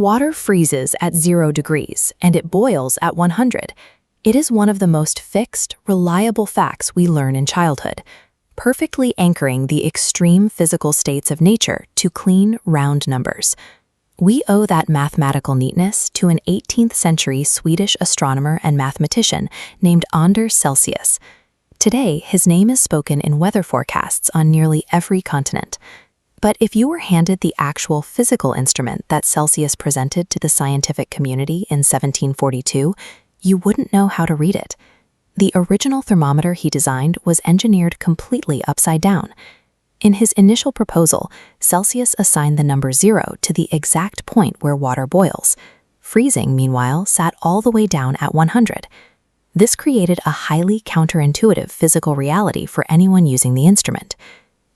Water freezes at 0 degrees and it boils at 100. It is one of the most fixed, reliable facts we learn in childhood, perfectly anchoring the extreme physical states of nature to clean, round numbers. We owe that mathematical neatness to an 18th century Swedish astronomer and mathematician named Anders Celsius. Today, his name is spoken in weather forecasts on nearly every continent. But if you were handed the actual physical instrument that Celsius presented to the scientific community in 1742, you wouldn't know how to read it. The original thermometer he designed was engineered completely upside down. In his initial proposal, Celsius assigned the number 0 to the exact point where water boils. Freezing, meanwhile, sat all the way down at 100. This created a highly counterintuitive physical reality for anyone using the instrument.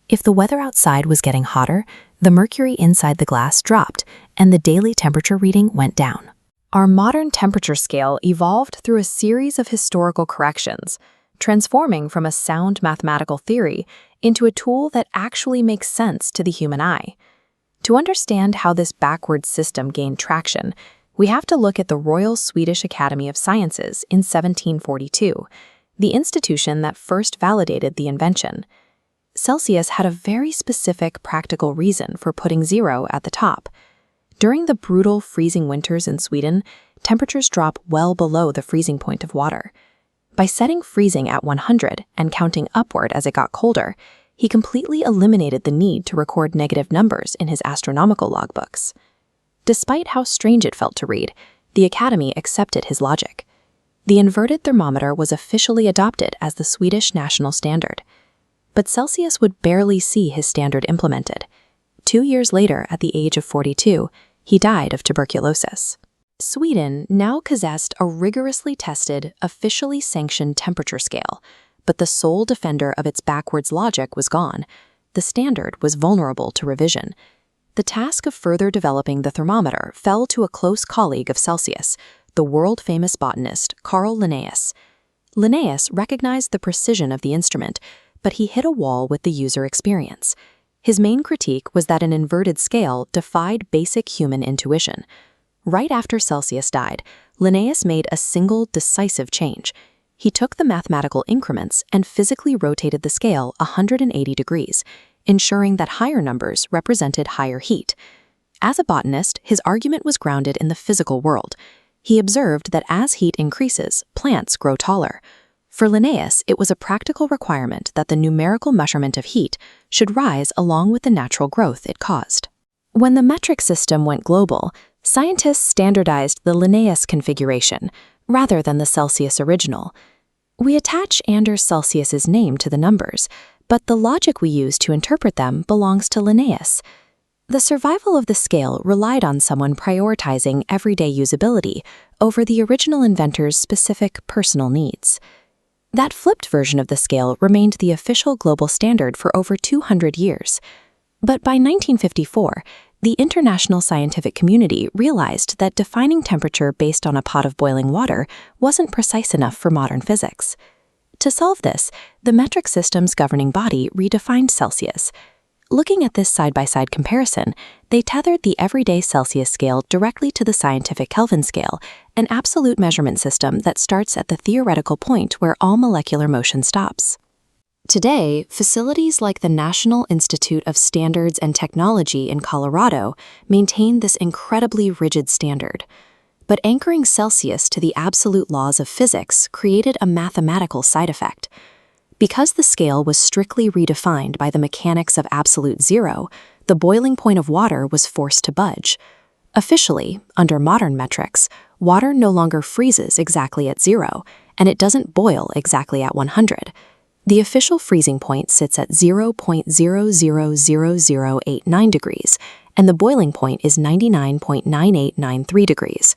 If the weather outside was getting hotter, the mercury inside the glass dropped, and the daily temperature reading went down. Our modern temperature scale evolved through a series of historical corrections, transforming from a sound mathematical theory into a tool that actually makes sense to the human eye. To understand how this backward system gained traction, we have to look at the Royal Swedish Academy of Sciences in 1742, the institution that first validated the invention. Celsius had a very specific practical reason for putting 0 at the top. During the brutal freezing winters in Sweden, temperatures drop well below the freezing point of water. By setting freezing at 100 and counting upward as it got colder, he completely eliminated the need to record negative numbers in his astronomical logbooks. Despite how strange it felt to read, the Academy accepted his logic. The inverted thermometer was officially adopted as the Swedish national standard. But Celsius would barely see his standard implemented. 2 years later, at the age of 42, he died of tuberculosis. Sweden now possessed a rigorously tested, officially sanctioned temperature scale, but the sole defender of its backwards logic was gone. The standard was vulnerable to revision. The task of further developing the thermometer fell to a close colleague of Celsius, the world-famous botanist Carl Linnaeus. Linnaeus recognized the precision of the instrument, but he hit a wall with the user experience. His main critique was that an inverted scale defied basic human intuition. Right after Celsius died, Linnaeus made a single decisive change. He took the mathematical increments and physically rotated the scale 180 degrees, ensuring that higher numbers represented higher heat. As a botanist, his argument was grounded in the physical world. He observed that as heat increases, plants grow taller. For Linnaeus, it was a practical requirement that the numerical measurement of heat should rise along with the natural growth it caused. When the metric system went global, scientists standardized the Linnaeus configuration rather than the Celsius original. We attach Anders Celsius's name to the numbers, but the logic we use to interpret them belongs to Linnaeus. The survival of the scale relied on someone prioritizing everyday usability over the original inventor's specific personal needs. That flipped version of the scale remained the official global standard for over 200 years. But by 1954, the international scientific community realized that defining temperature based on a pot of boiling water wasn't precise enough for modern physics. To solve this, the metric system's governing body redefined Celsius. Looking at this side-by-side comparison, they tethered the everyday Celsius scale directly to the scientific Kelvin scale, an absolute measurement system that starts at the theoretical point where all molecular motion stops. Today, facilities like the National Institute of Standards and Technology in Colorado maintain this incredibly rigid standard. But anchoring Celsius to the absolute laws of physics created a mathematical side effect. Because the scale was strictly redefined by the mechanics of absolute 0, the boiling point of water was forced to budge. Officially, under modern metrics, water no longer freezes exactly at 0, and it doesn't boil exactly at 100. The official freezing point sits at 0.000089 degrees, and the boiling point is 99.9893 degrees.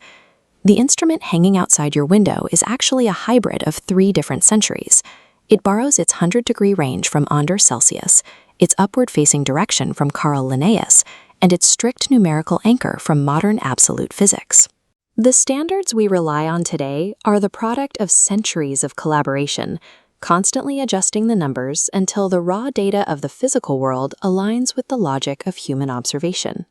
The instrument hanging outside your window is actually a hybrid of 3 different centuries. It borrows its 100-degree range from Anders Celsius, its upward-facing direction from Carl Linnaeus, and its strict numerical anchor from modern absolute physics. The standards we rely on today are the product of centuries of collaboration, constantly adjusting the numbers until the raw data of the physical world aligns with the logic of human observation.